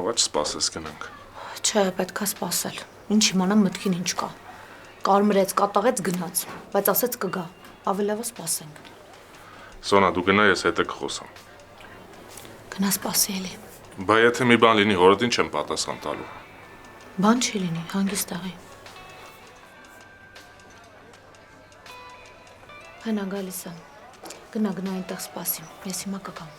Կարող է չսպասես գնանք։ Չէ, պետք է սպասել։ Ինչ իմանամ մտքին ինչ կա։ Կարմրեց, կատաղեց գնաց, բայց ասեց կգա։ Ավելի լավ սպասենք։ Սոնա, դու գնա, ես հետը կխոսամ։ Գնա սպասի էլի։ Բա եթե մի բան լինի, հորդ ինչ եմ պատասխան տալու։ Բան չի լինի, հանգիստ աղի։ Հենա գալիս է։ Գնա այնտեղ սպասի, ես հիմա կգամ։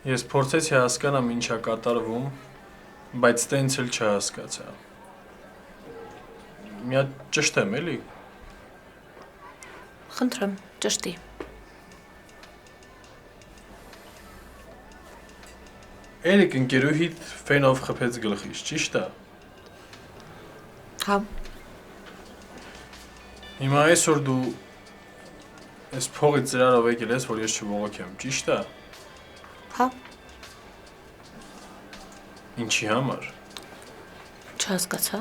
Ես փորձեցի հասկանամ ինչա կատարվում, բայց տենց էլ չհասկացա։ Մի հատ ճշտեմ էլի։ Խնդրեմ, ճշտի։ Էրիկ ընկերուհիդ ֆենով խփեց գլխից, ճիշտ է։ Հա։ Հիմա այսօր դու այս փողի ծրարով եկել ես, որ ես չբողոքեմ, ճիշտ է։ Հա։ Ինչի համար։ Չհասկացա։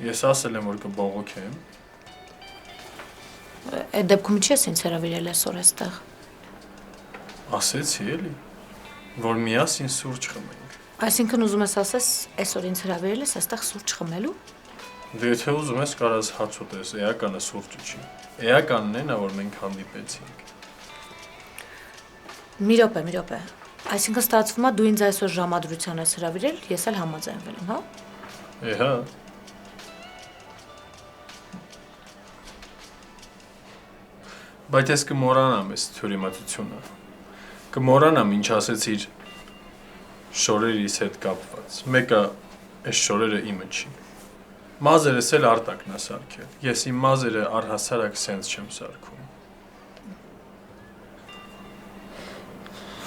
Ես ասել եմ, որ կբողոքեմ։ Այդ դեպքում ինչի ես ինձ հրավիրել այսօր այստեղ։ Ասեցի էլի, որ միասին սուրճ խմենք։ Այսինքն ուզում ես ասես, այսօր ինձ հրավիրել ես այստեղ սուրճ խմելու։ Դե եթե ուզում ես կարաս հաց ուտես, էականը սուրճը չի։ Էականն է նա, որ մենք հանդիպեցինք։ Մի րոպե։ Այսինքն ստացվում է դու ինձ այսօր ժամադրության ես հրավիրել, ես էլ համաձայնվել եմ, հա։ Հա։ Բայց ես կմոռանամ այս թյուրիմացությունը։ Կմոռանամ ինչ ասեցիր շորերիս հետ կապված։ Մեկը այս շորերը իմը չի։ Մազերս էլ արտակն է սարքել։ Ես իմ մազերը առհասարակ սենց չեմ սարքում։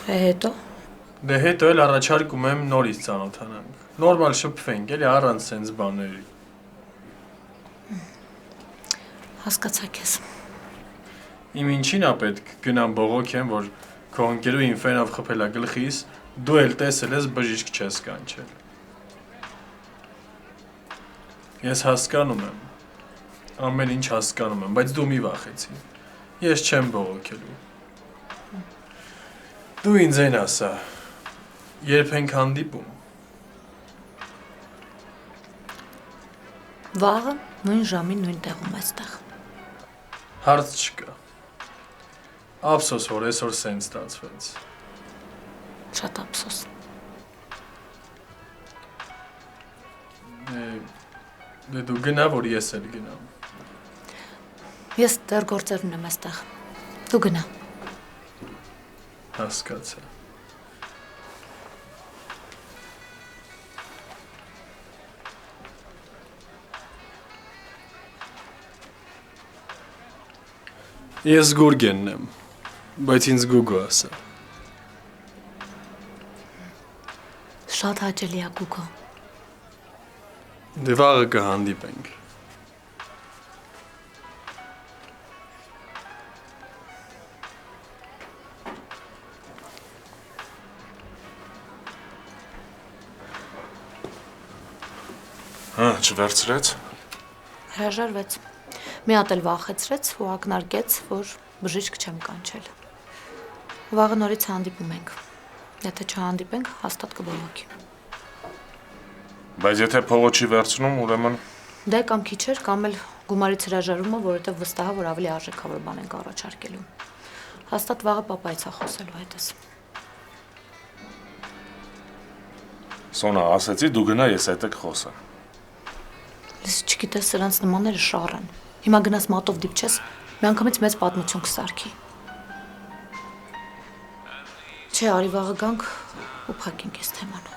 Հետո։ Դե հետո էլ առաջարկում եմ նորից ծանոթանանք։ Նորմալ շփվենք, էլի առանց սենց բաների։ Հասկացա քեզ։ Իմ ինչին է պետք գնամ բողոքեմ, որ քո ընկերուհին ֆենով խփել է գլխիս, դու էլ տեսել ես բժիշկ չես կանչել։ Ես հասկանում եմ, ամեն ինչ հասկանում եմ, բայց դու մի վախեցի, ես չեմ բողոքելու։ Դու ինձ են ասա, երբ ենք հանդիպում։ Վաղը նույն ժամին նույն տեղում այստեղ։ Հարց չկա։ Ափսոս, որ այսօր սենց ստացվեց։ Շատ ափսոս։ Դե դու գնա, որ ես էլ գնամ։ Ես դեռ գործեր ունեմ այստեղ։ Դու գնա։ Հասկացա։ Ես Գուրգենն եմ, բայց ինձ Գուգո ասա։ Շատ հաճելի է Գուգո։ Դե վաղը կհանդիպենք։ Հա, չվերցրեց։ Հրաժարվեց։ Մի հատ էլ վախեցրեց ու ակնարկեց, որ բժիշկ չեմ կանչել։ Վաղը նորից հանդիպում ենք։ Եթե չհանդիպենք, հաստատ կբողոքի։ Բայց եթե փողը չի վերցնում, ուրեմն Դե կամ քիչեր, կամ էլ գումարից հրաժարումը, որովհետև վստահ է, որ ավելի արժեքավոր բան ենք առաջարկելու։ Հաստատ վաղը պապայից է խոսելու հետս։ Սոնա, ասեցի դու գնա, ես հետը կխոսեմ։ Լսի, չգիտես, սրանց նմանները շառ են։ Հիմա գնաս մատով դիպչես, միանգամից մեծ պատմություն կսարքի։ Չէ, արի վաղը գանք ու փակենք այս թեման։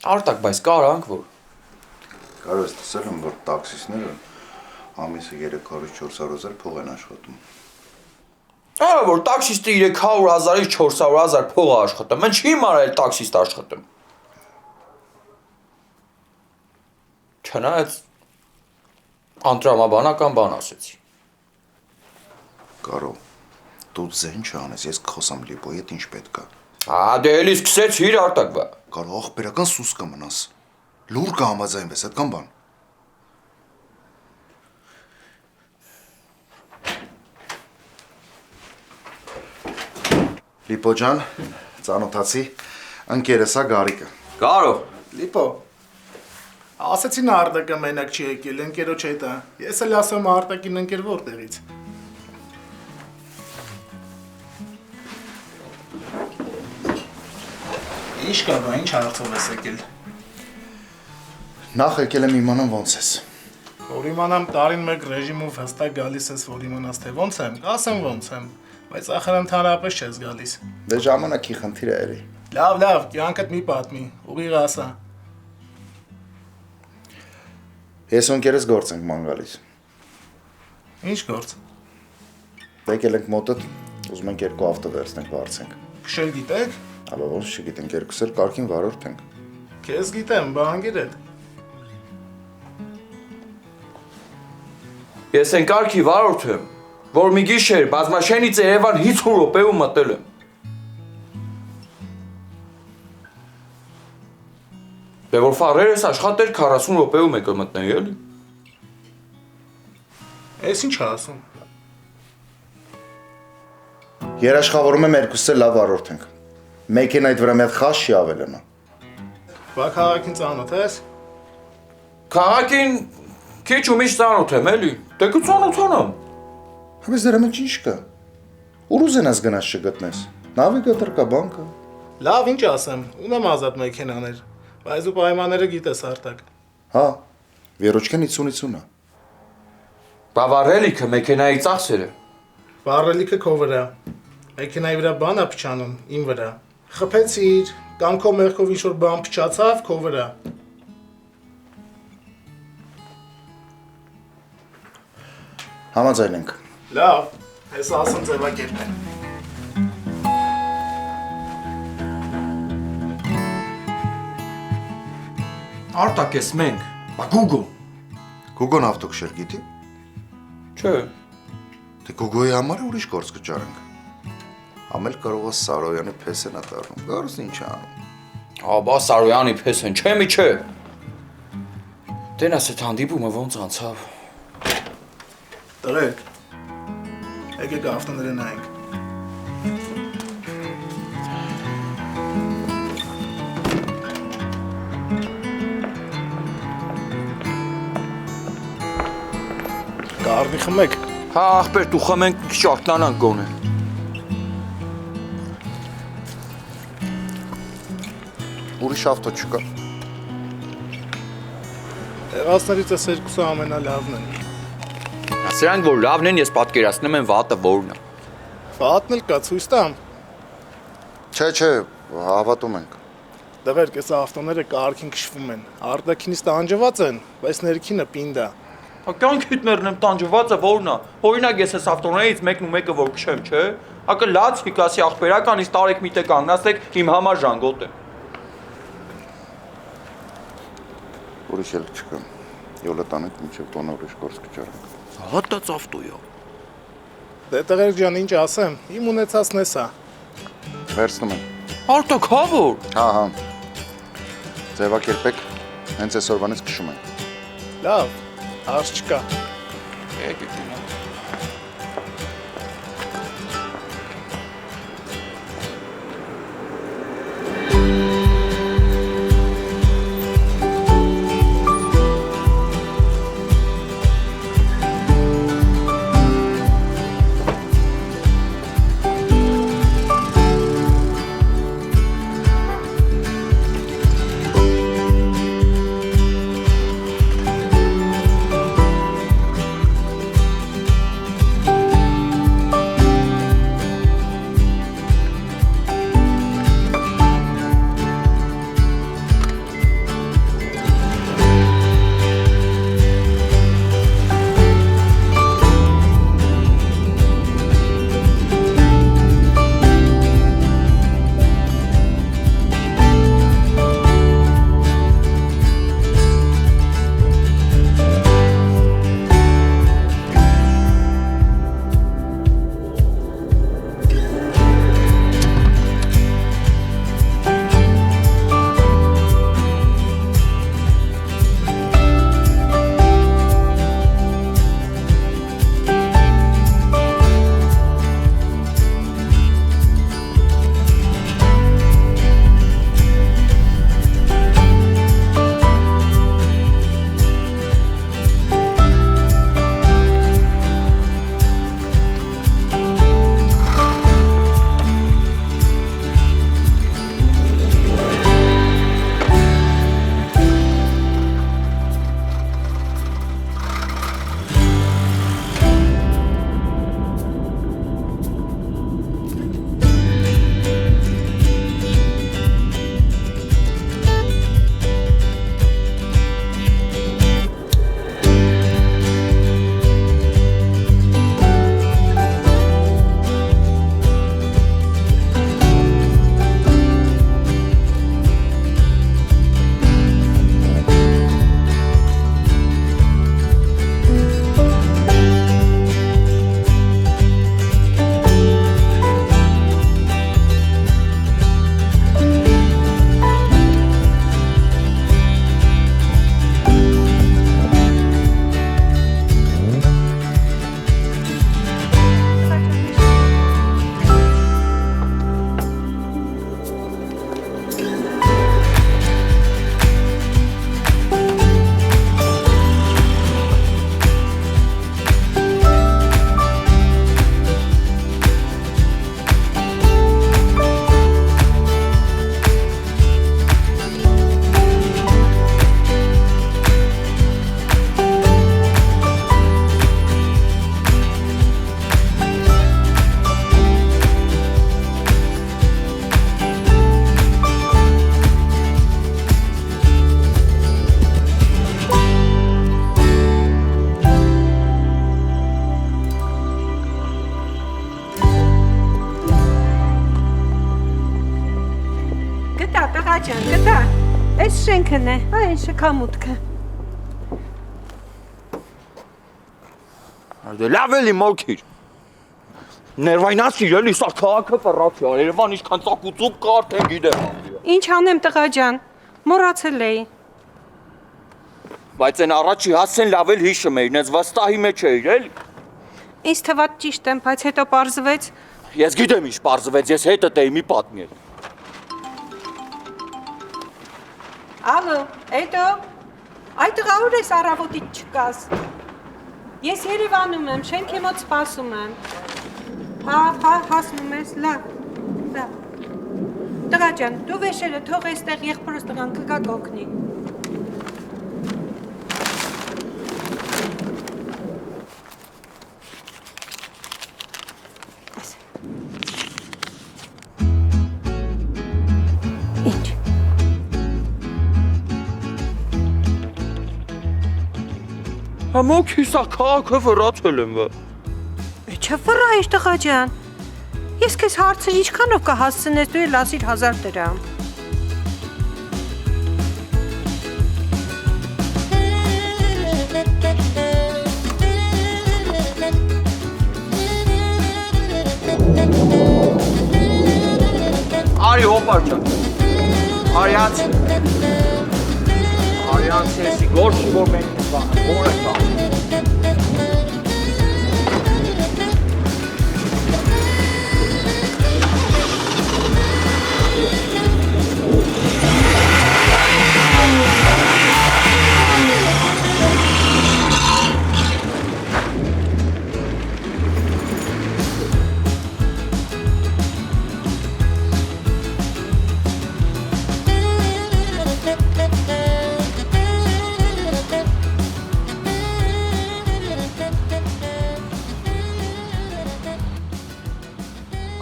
Արտակ, բայց կարանք որ։ Կարող ես տեսել եմ, որ տաքսիստները ամիսը 300-400 փող են աշխատում։ Ահա որ տաքսիստը 300,000-ից 400,000 փող է աշխատում, mən չի մարել տաքսիստ աշխատում։ Չնայած անտրամաբանական բան ասեցի։ Կարո, դու զեն չանես, ես կխոսամ Լիպոյի հետ ինչ պետք է։ Դե էլի սկսեցիր Արտակ բա։ Կարո աղբերական սուս կմնաս։ Լուր կհամաձայնվես, այդքան բան։ Լիպո ջան, ծանոթացի, ընկերս է Գարիկը։ Կարո։ Լիպո, ասեցին Արտակը մենակ չի եկել, ընկերոջ հետ է։ Ես էլ ասում Արտակին ընկեր որտեղից։ Ինչ կա բա, ինչ հարցով ես եկել։ Նախ եկել եմ իմանամ ոնց ես։ Որ իմանամ տարին մեկ ռեժիմով հստակ գալիս ես, որ իմանաս թե ոնց եմ, ասեմ ոնց եմ, բայց ախր ընդհանրապես չես գալիս։ Դե ժամանակի խնդիր է էլի։ Լավ, կյանքդ մի պատմի, ուղիղ ասա։ Ես ու ընկերս գործ ենք ման գալիս։ Ինչ գործ։ Եկել ենք մոտդ, ուզում ենք 2 ավտո վերցնենք, վարձենք։ Քշել գիտեք։ Ալո ոնց չգիտենք, երկուս էլ կարգին վարորդ ենք։ Քեզ գիտեմ, բա անգիր հետ։ Ես են կարգի վարորդ եմ, որ մի գիշեր բազմաշենից Երևան 50 րոպեում մտել եմ։ Դե որ ֆարերս աշխատեր 40 րոպեում եկել մտնել էլի։ Էս ինչ ասում։ Երաշխավորում եմ երկուս էլ լավ վարորդ ենք։ Մեքենա այդ վրա մի հատ խաշ չի ավելանա։ Բա քաղաքին ծանոթ ես։ Քաղաքին քիչ ու միշտ ծանոթ եմ էլի։ Դե կու ծանոթանամ։ Բայց դրա մեջ ինչ կա։ Ուր ուզենաս գնաս չգտնես։ Նավիգատոր կա, բան կա։ Լավ, ինչ ասեմ, ունեմ ազատ մեքենաներ, բայց ու պայմանները գիտես Արտակ։ Հա, վերոջքեն 50-50-ը։ Բավարելիքը մեքենայի ծախսերը։ Վառելիքը քո վրա։ Մեքենայի վրա բան է փչանում, իմ վրա։ Խփեցիր, կամ քո մեղքով ինչ-որ բան փչացավ քո վրա։ Համաձայն ենք։ Լավ, ես ասում ձևակերպեն։ Արտակ ես մենք, բա Գուգո։ Գուգոն ավտոքշեր գիտի։ Չէ։ Դե Գուգոյի համար ուրիշ գործ կճարենք։ Ամել կարող է Սարոյանի փեսենա դառնում։ Գարուս ինչ է անում։ Հա, բա Սարոյանի փեսեն, չէ մի չէ։ Տենաս այդ հանդիպումը ոնց անցավ։ Տղեկ, եկեք ավտոները նայենք։ Կարդի խմեք։ Հա, ախպեր, դու խմենք քիչ արթնանանք գոնե։ Ուրիշ ավտո չկա։ Տեղացներից ես երկուսը ամենալավն են։ Սրանք որ լավն են, ես պատկերացնում եմ վատը որն է։ Վատն էլ կա, ցույց տամ։ Չէ, հավատում ենք։ Դղերք, ես ավտոները կարգին քշվում են։ Արտաքինից տանջված են, բայց ներքինը պինդ է։ Հա կյանքիդ մեռնեմ տանջվածը որն է։ Օրինակ ես այս ավտոներից մեկն ու մեկը որ քշեմ, չէ։ Ակը լաց ֆիկասի ախպերականից տարեք միտը կանգնացեք իմ համար ժանգոտ է։ Ուրիշ էլ չկա։ Յոլը տանենք մինչև տոնը ուրիշ գործ կճարենք։ Հատած ավտոյա։ Դե տղերք ջան, ինչ ասեմ, իմ ունեցածն էս է։ Վերցնում եմ։ Արտակ հա որ։ Հա։ Ձևակերպեք, հենց այսօրվանից քշում ենք։ Լավ, հարց չկա։ Եկեք գնա։ տղա ջան, գտա։ Այս շենքն է, այն շքամուտքը։ Դե լավ էլի մոքիր։ Ներվայնացիր էլի, սա քաղաքը ֆռացիա, Երևան ինչքան ծակուցուկ կա արդեն գիտեմ։ Ինչ անեմ տղա ջան, մոռացել էի։ Բայց այն առաջի հասցեն լավ էլ հիշում էի, նենց վստահի մեջ էիր էլի։ Ինձ թվաց ճիշտ եմ, բայց հետո պարզվեց։ Ես գիտեմ ինչ պարզվեց, ես հետդ էի մի պատմի։ Ալո, հետո։ Այդ տղա ուր ես առավոտից չկաս։ Ես Երևանում եմ, շենքի մոտ սպասում եմ։ Հա, հասնում ես, լավ։ Տղա ջան, դու վեշերը թող էստեղ եղբորս տղան կգա կօգնի։ Ինչ։ Մոքի սա քաղաքը ֆռացել եմ։ Չէ վրա ինչ տղա ջան։ Ես քեզ հարցրի ինչքանով կհասցնես դու էլ ասիր 1000 դրամ։ Արի հոպար ջան։ Արիած։ Արիած էսի գործ որ մենք բանը, որը կա։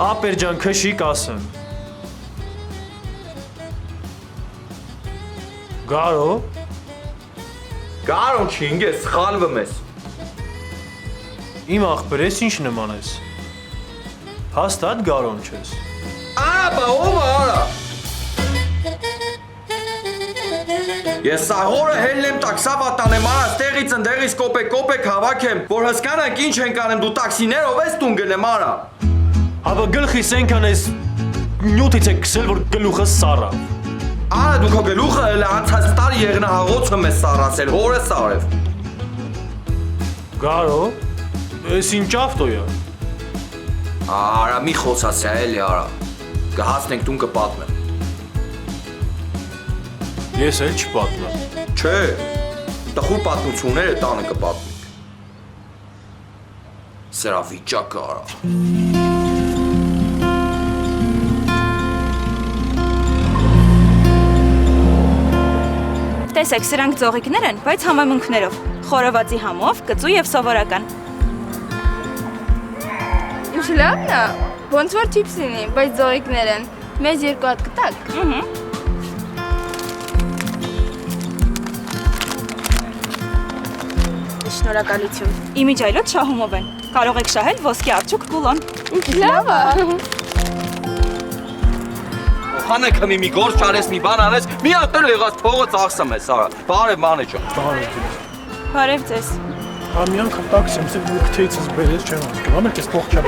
Ապեր ջան, քշիկ ասեմ։ Գարո։ Գարոն չի, ինգ ես սխալվում ես։ Իմ աղբեր ես ինչ նման ես։ Հաստատ գարոն չես։ Աբա, ով արա։ Ես սաղորը հելնեմ տաքսա վատանեմ, արա, ստեղից ընդեղից կոպեկ հավաքեմ, որ հսկանանք ինչ ենք անեմ, դու տաքսիներով ես տուն գնեմ, արա։ Ապա գլխիս ենքան ես նյութից է կսել, որ գլուխը սառա։ Արա, դու քո գլուխը էլ անցած տարի եղնահաղոցը մեզ սառացել, հորը սարև։ Գարո, ես ինչ ավտոյա։ Արա, մի խոսացյա էլի, արա։ Կհասնենք տուն կպատմեմ։ Ես էլ չպատմեմ։ Չէ, տխուր պատմությունները տանը կպատմենք։ Սրա վիճակը, արա։ Տեսեք, սրանք ձողիկներ են, բայց համեմունքներով, խորովածի համով, կծու և սովորական։ Ինչ լավն է, ոնց որ չիպս լինի, բայց ձողիկներ են, մեզ 2 հատ կտակ։ Շնորհակալություն։ Իմիջայլոտ շահումով են, կարող եք շահել ոսկե արջուկ կուլոն։ Ինչ լավ է։ Խանեք հմի մի գործ չարես, մի բան անես, մի ատել եղած փողը ծախսում ես, արա։ Բարև մանե ջան։ Բարև ձեզ։ Մի անգամ տաքսիմ սեկ դու քթեից ես բերես չեմ հասկանում, ամեն կես փող չեմ։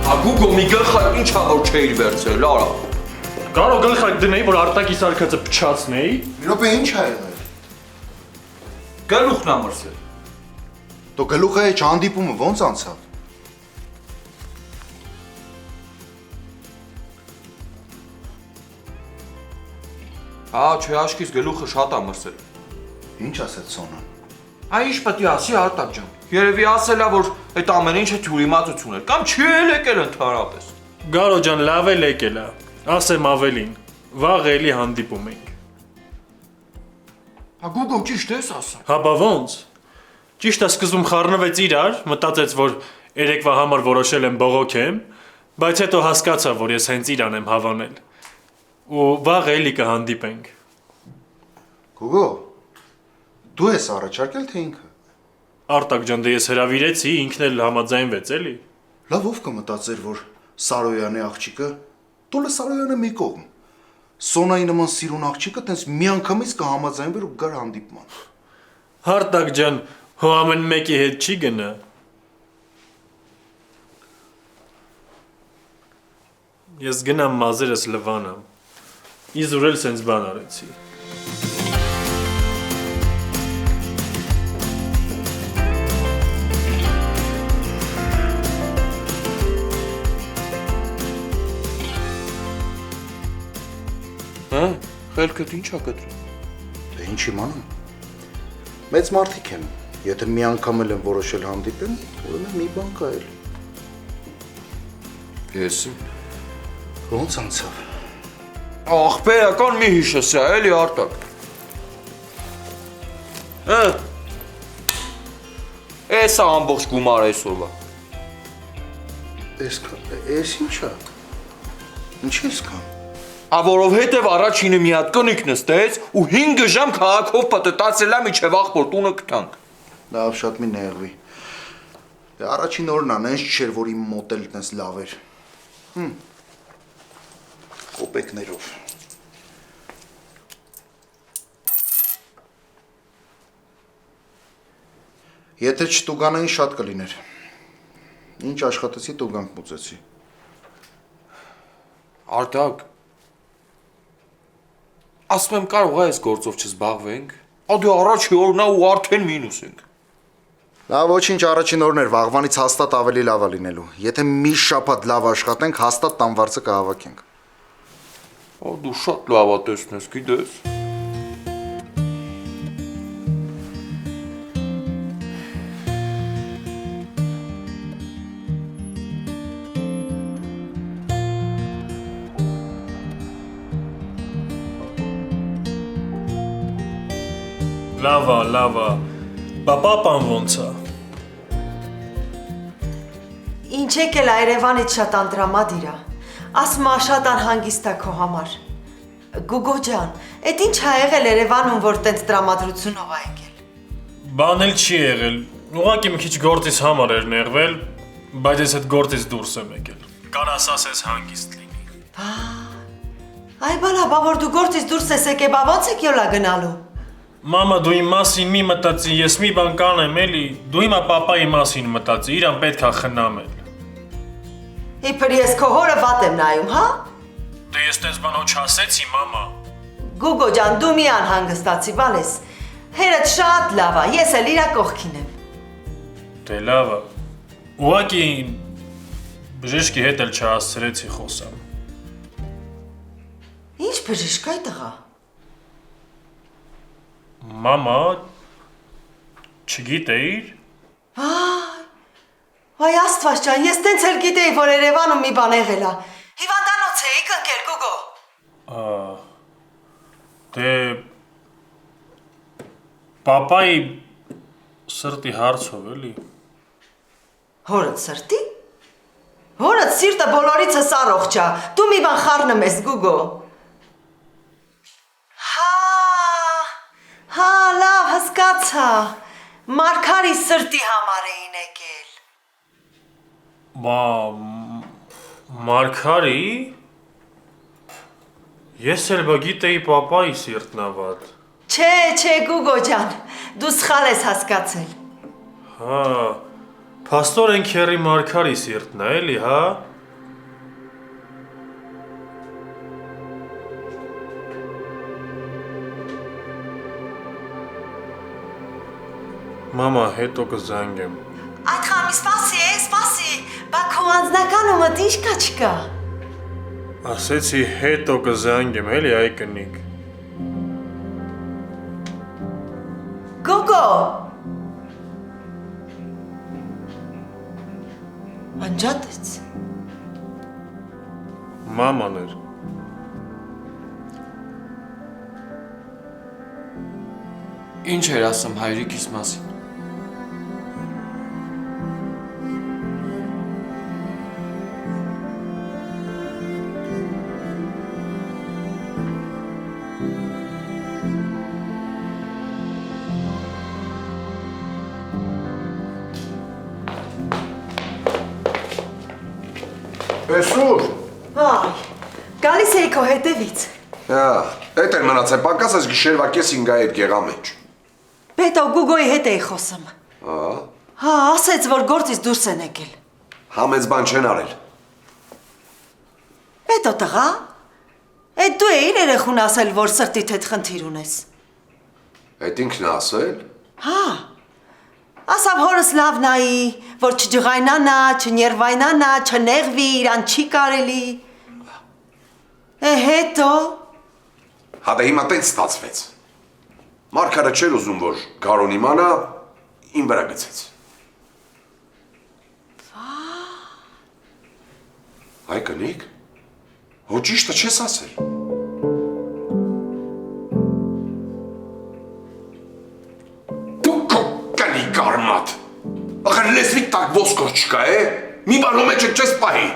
Ագուգո մի գլխակ ինչա որ չէիր վերցրել, արա։ Կարող գլխակ դնեի, որ արտակի սարքածը փչացնեի։ Մի րոպե ինչ ա եղել։ Գլուխն ա մրսել։ Դու գլուխը է հանդիպումը ոնց անցավ։ Հա, չէ, աշկիս գլուխը շատ ա մրսել։ Ինչ ասեց Սոնան։ Այ ինչ պետք է ասի Արտակ ջան։ Երևի ասելա, որ այդ ամեն ինչը թյուրիմացություն էր, կամ չի էլ եկել ընդհանրապես։ Գարո ջան, լավ էլ եկել է, ասեմ ավելին, վաղ էլի հանդիպում ենք։ Ագուգո ճիշտ ես ասում։ Հա բա ոնց։ Ճիշտ է սկզբում խառնվեց իրար, մտածեց, որ երեկվա համար որոշել եմ բողոքեմ, բայց հետո հասկացա, որ ես հենց իրան եմ հավանել։ Ու վաղ էլի կհանդիպենք։ Գուգո, դու ես առաջարկել թե ինքը։ Արտակ ջան, դե ես հրավիրեցի, ինքն էլ համաձայնվեց, էլի։ Լավ ով կմտածեր, որ Սարոյանի աղջիկը, տոլը Սարոյանը մի կողմ։ Սոնայի նման սիրուն աղջիկը տենց միանգամից կհամաձայնվեր ու գար հանդիպման։ Արտակ ջան, հո ամեն մեկի հետ չի գնա։ Ես գնամ մազերս լվանամ։ Իզուր էլ սենց բան արեցի։ Հա, խելքդ ի՞նչ ա կտրում։ Դե ինչ իմանամ։ Մեծ մարդիկ են, եթե մի անգամ էլ են որոշել հանդիպեն, ուրեմն մի բան կա էլ։ Եսի։ Ոնց անցավ։ Ախպերական մի հիշես է, էլի Արտակ։ Հա։ Էս է ամբողջ գումարը այսօրվա։ Էս ինչա։ Ինչ ես կան։ Որովհետև առաջինը մի հատ կնիկ նստեց ու 5 ժամ քաղաքով պտտացել է միջև ախպոր տունը գտանք։ Լավ, շատ մի նեղվի։ Դե առաջին օրն անենց չէր, որ իմ մոտ էլ տես լավ էր։ Կոպեկներով։ Եթե չտուգանային շատ կլիներ։ Ինչ աշխատեցի, տուգանք մուծեցի։ Արտակ, ասում եմ կարող է այս գործով չզբաղվենք, ադի առաջի օրն է ու արդեն մինուս ենք։ Լավ, ոչինչ առաջին օրն էր, վաղվանից հաստատ ավելի լավ է լինելու։ Եթե մի շաբաթ լավ աշխատենք, հաստատ տանվարձը կհավաքենք։ Դու շատ լավ ա տեսնես, գիտես։ Լավա, պապապան ոնց է։ Ինչ եկել Երևանից շատ անդրամադիր է, ասմա շատ անհանգիստ է քո համար։ Գուգո ջան, էդ ինչ ա եղել Երևանում, որ տենց տրամադրությունով ա եկել։ Բան էլ չի եղել, ուղղակի մի քիչ գործից համար էր նեղվել, բայց ես այդ գործից դուրս եմ եկել։ Կարաս ասես հանգիստ լինի։ Այ բալա, բա որ դու գործից դուրս ես եկել, բա ոնց եք յոլա գնալու։ Մամա, դու իմ մասին մի մտածի, ես մի բան կանեմ էլի, դու հիմա պապայի մասին մտածի, իրան պետք է խնամել։ Իբր ես քո հորը վատ եմ նայում, հա։ Դե ես տես բան ոչ ասեցի, մամա։ Գուգո ջան, դու մի անհանգստացի, բալես։ Հերդ շատ լավ է, ես էլ իրա կողքին եմ։ Դե լավ է։ Ուղղակի բժիշկի հետ էլ չհասցրեցի խոսամ։ Ինչ բժիշկ այ տղա։ Մամա, չգիտեիր։ Այ Աստված ջան, ես տենց էլ գիտեի, որ Երևանում մի բան եղել է։ Հիվանդանոց էիք ընկել, Գուգո։ Դե պապայի սրտի հարցով էլի։ Հորդ սրտի։ Հորդ սիրտը բոլորիցս առողջ է։ Դու մի բան խառնում ես, Գուգո։ Հա, լավ, հասկացա։ Մարգարի սրտի համար էին եկել։ Բա Մարգարի։ Ես էլ բա գիտեի պապայի սիրտն ա վատ։ Չէ, Գուգո ջան, դու սխալ ես հասկացել։ Հա, փաստորեն քերի Մարգարի սիրտն ա էլի, հա։ Մամա, հետո կզանգեմ։ Այդ խամի սպասի, բա քո անձնականումդ ինչ կա չկա։ Ասեցի հետո կզանգեմ, էլի այ կնիկ։ Գուգո։ Անջատեց։ Մաման էր։ Ինչ էր ասում հայրիկիս մասին։ Էսուր։ Այ, գալիս էի քո հետևից։ Հա, էդ էր մնացել պակաս այս գիշերվա կես 5-ը այդ գեղամեջ։ Պետո Գուգոյի հետ էի խոսում։ Հա, ասեց, որ գործից դուրս են եկել։ Համեց բան չեն արել։ Պետո տղա, այդ դու էիր երեխուն ասել, որ սրտիդ հետ խնդիր ունես։ Այդ ինքն է ասել։ Հա, ասավ հորս լավ նայի, որ չջղայնանա, չներվայնանա, չնեղվի, իրան չի կարելի։ Հետո։ Հա դե հիմա տենց ստացվեց։ Մարգարը չէր ուզում, որ Գարոն իմանա, իմ վրա գցեց։ Այ կնիկ, հո ճիշտը չես ասել։ Դու կնիկ արմատ, ախր լեսվիտ տակ ոսկոր չկա, մի բանո մեջ չես պահի։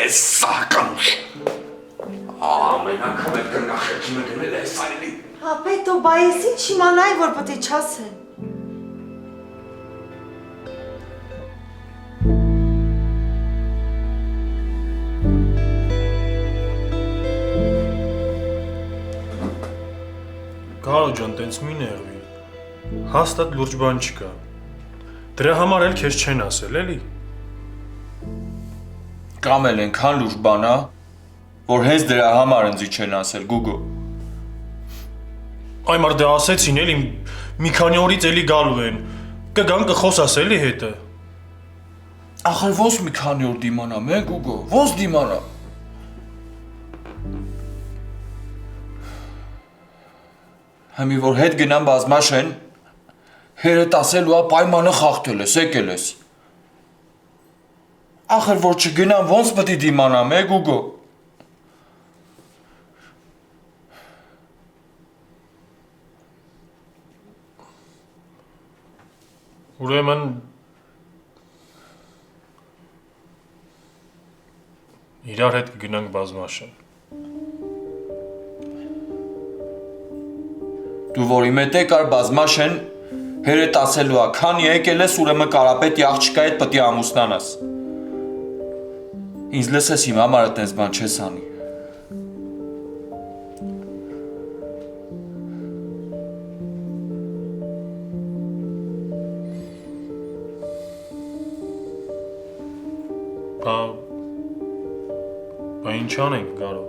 Սա կանուշ, ամենակ մեր կնախեքիմը գնել է սայլի։ Հա, պետո, բա ես ինչ իմանայի, որ պտի չասեն։ Գարո ջան, տենց մի նեղվի, հաստատ լուրջ բան չկա, դրա համար էլ քեզ չեն ասել, էլի։ Կամ էլ ենքան լուրջ բան ա, որ հենց դրա համար ընձի չեն ասել, Գուգո։ Այ մարդ դե ասեցին էլի, մի քանի օրից էլի գալու են, կգան կխոսաս էլի հետը։ Ախր ոնց մի քանի օր դիմանամ, Գուգո, ոնց դիմանամ։ Հիմի որ հետ գնամ բազմաշեն, հերդ ասելու ա պայմանը խախտել ես, եկել ես։ Ախր որ չգնամ, ոնց պտի դիմանամ, Գուգո։ Ուրեմն իրար հետ կգնանք բազմաշեն։ Դու որ իմ հետ եկար բազմաշեն, հերդ ասելու ա, քանի եկել ես, ուրեմն Կարապետի աղջկա հետ պտի ամուսնանաս։ Ինձ լսես իմ համարը տենց բան չես անի։ Բա ինչ անենք, Գարո։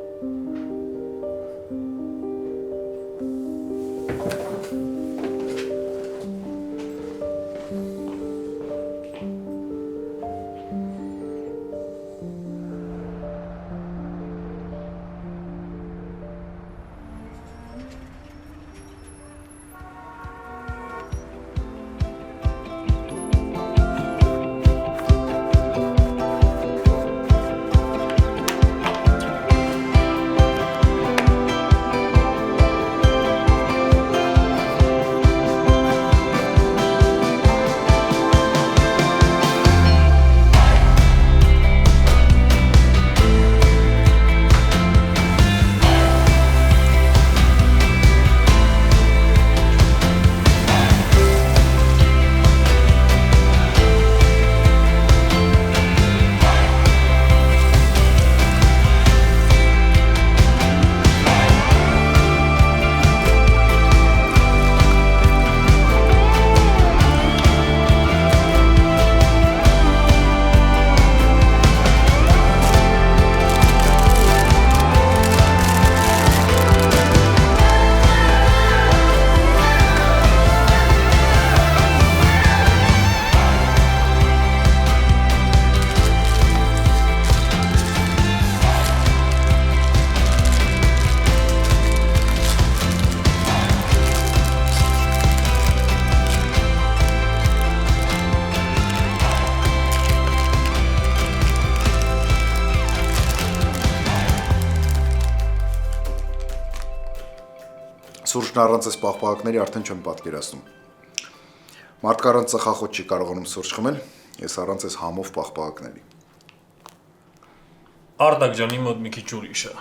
Սուրճն առանց այս պաղպաղակների արդեն չեմ պատկերացնում։ Մարդը առանց ծխախոտ չի կարողանում սուրճ խմել, ես առանց այս համով պաղպաղակների։ Արտակ ջան, իմ մոտ մի քիչ ուրիշ է։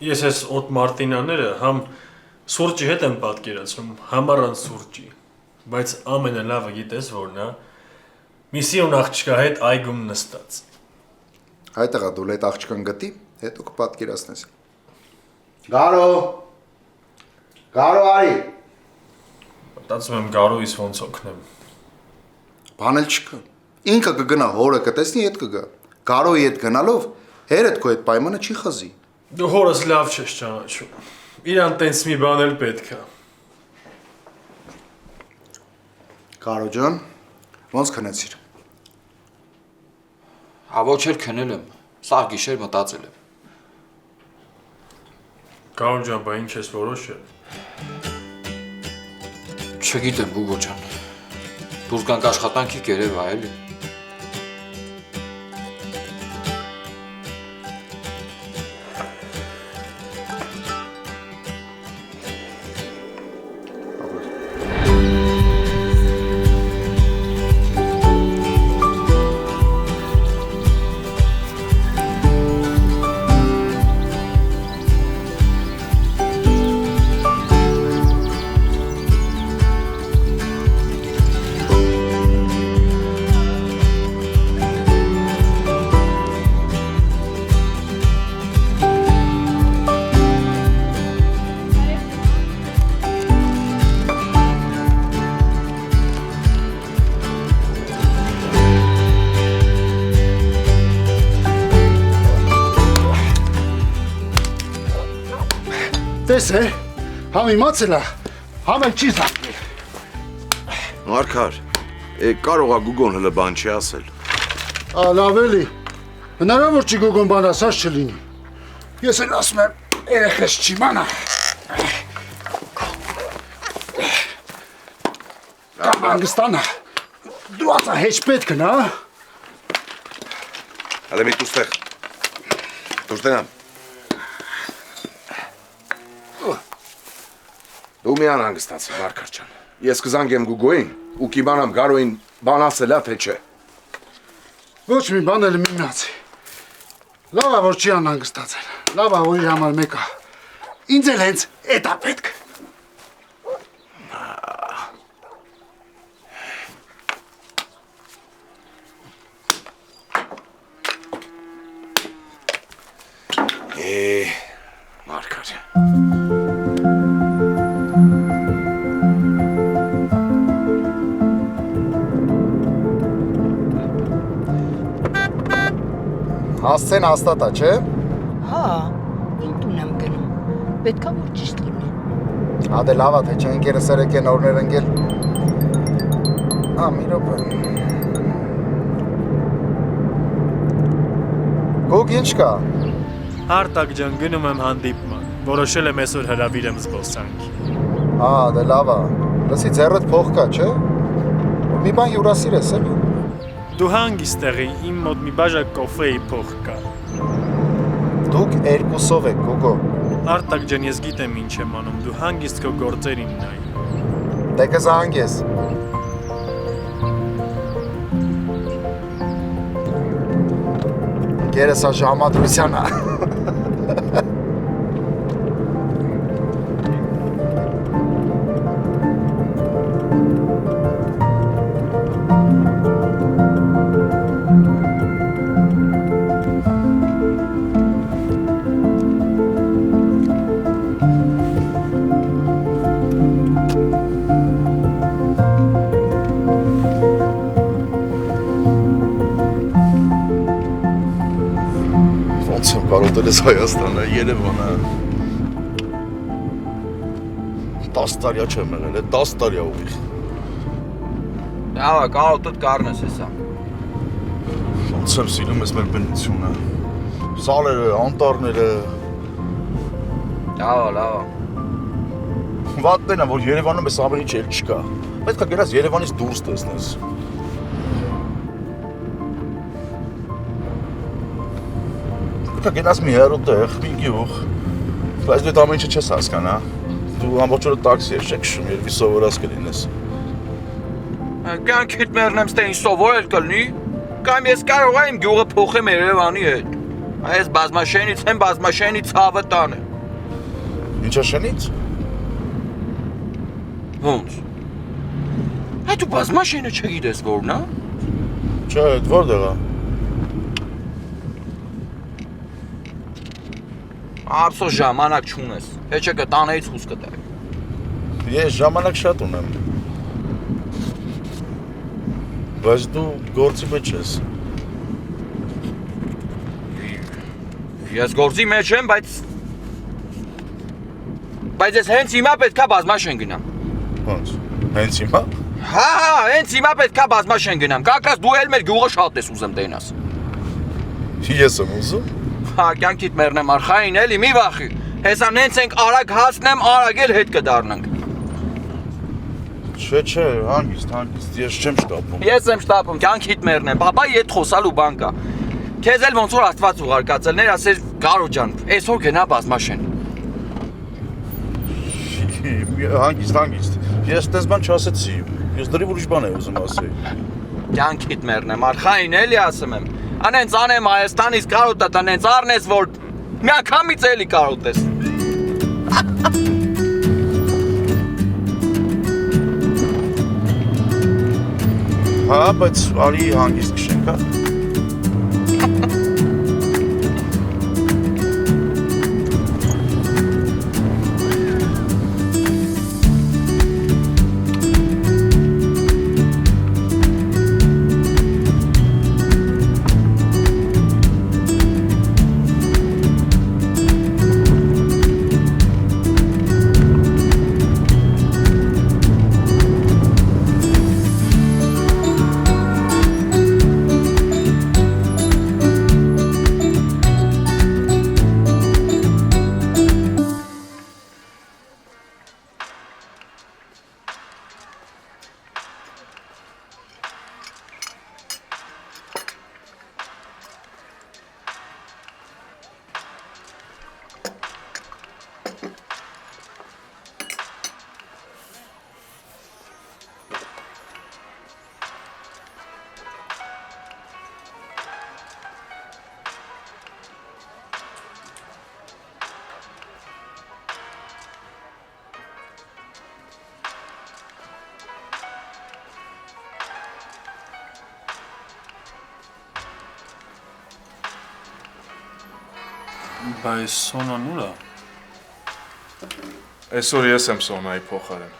Ես այս օդ մարտինաները համ սուրճի հետ եմ պատկերացնում, համ առանց սուրճի, բայց ամենալավը գիտես որն է, Միսիոն աղջկա հետ այգում նստած։ Հայտեղա դու այդ աղջկան գտի, հետո կպատկերացնես։ Գարո արի։ Մտածում եմ Գարոյից ոնց օգնեմ։ Բան էլ չկա։ Ինքը կգնա հորը կտեսնի հետ կգա։ Գարոյի հետ գնալով հերդ քո այդ պայմանը չի խզի։ Դու հորս լավ չես ճանաչում։ Իրան տենց մի բան էլ պետք է։ Գարո ջան, ոնց քնեցիր։ Հա ոչ էլ քնել եմ։ Սաղ գիշեր մտածել եմ։ Գարո ջան, բա ինչ ես որոշել։ Չգիտեմ Գուգո ջան։ Դուրս գանք աշխատանքի կերևա էլի։ Տես է, համ իմացել է, համ էլ չի զակվել։ Մարգար, կարող է Գուգոն հլը բան չի ասել։ Լավ էլի, հնարավոր չի Գուգոն բան ասած չլինի։ Ես էլ ասում եմ, երեխես չիմանա։ Կամ հանգստանա, դու ասա հեչ պետք նա։ Հələ մի տուստեղ, տուստենամ։ Դու մի անհանգստացի, Մարգար ջան։ Ես կզանգեմ Գուգոյին ու կիմանամ Գարոյին բան ասել է, թե չէ։ Ոչ մի բան էլ մի մնացի։ Լավ է, որ չի անհանգստացել։ Լավ է, որ իր համար մեկ է։ Ինձ էլ հենց էդ է պետք։ Մարգար։ Հասցեն հաստատա, չէ։ Հա, իմ տուն եմ գնում։ Պետքա որ ճիշտ լինի։ Հա դե լավ է, թե չէ ընկերս երեք են օրներ ընկել։ Հա, մի րոպե։ Գոգ ինչ կա։ Արտակ ջան, գնում եմ հանդիպման։ Որոշել եմ այսօր հրավիրեմ զբոսանքի։ Հա, դե լավ է։ Լսի ձեռդ փող կա, չէ։ Մի բան հյուրասիրես էլի։ Դու հանգիստ եղի, իմ մոտ մի բաժակ կոֆեի փող կա։ Դուք երկուսով եք, Գոգո։ Արտակ ջան, ես գիտեմ ինչ եմ անում, դու հանգիստ քո գործերին նայ։ Դե կզանգես։ Գերես ա ժամադրության է։ Ոնց եմ կարոտել ես Հայաստանը, Երևանը։ 10 տարյա չեմ եղել, 10 տարյա ուղիղ։ Լավ է, կարոտդ կառնես հեսա։ Ոնց եմ սիրում ես մեր բնությունը։ Սալերը, անտառները։ Լավ է։ Վատն է, որ Երևանում ես ամեն ինչ էլ չկա։ Պետք է գնաս Երևանից դուրս տեսնես։ Պետք է գնաս մի հեռու տեղ, մի գյուղ, բայց դու այդ ամեն ինչը չես հասկանա։ Դու ամբողջ օրը տաքսի ես շեքշում, երևի սովորած կլինես։ Կյանքիդ մեռնեմ ստե ինչ սովորել կլինի, կամ ես կարող եմ գյուղը փոխեմ Երևանի հետ։ Այս բազմաշենից եմ, բազմաշենի ցավը տանը։ Ինչա շենից։ Ոնց։ Այդ ու բազմաշենը չգիտես որն է։ Չէ, այդ որտեղ է։ Ափսոս ժամանակ չունես։ Հեչը կտանեից խուս կտա։ Ես ժամանակ շատ ունեմ։ Բայց դու գործի մեջ ես։ Ես գործի մեջ եմ, բայց ես հենց հիմա պետքա բազմաշեն գնամ։ Ոնց։ Հենց հիմա։ Հա, հենց հիմա պետքա բազմաշեն գնամ։ Կակաս դու էլ մեր գյուղը շատ ես ուզում տենաս։ Ես եմ ուզում։ Հա, կյանքիդ մեռնեմ արխային էլի, մի վախի։ Հեսա նենց ենք արագ հասնեմ, արագ էլ հետ կդառնանք։ Չէ, հանգիստ, ես չեմ շտապում։ Ես եմ շտապում, կյանքիդ մեռնեմ, պապայի հետ խոսալու բան կա։ Քեզ էլ ոնց որ Աստված ուղարկածել, ներ ասեր Կարո ջան, այսօր գնա բազմաշեն։ Հանգիստ։ Ես տես բան չասեցի։ Ես դրի ուրիշ բան եմ ուզում ասել։ Կյանքիդ մեռնեմ, արխային էլի ասում եմ։ Անենց անեմ Հայաստանից կարոտա, տանենց առնես, որ մի անգամից էլի կարոտես։ Հա, բայց արի հանգիստ քշենք, հա։ Բայց Սոնան ուր է։ Այսօր ես եմ Սոնայի փոխարեն։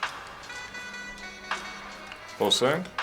Խոսենք։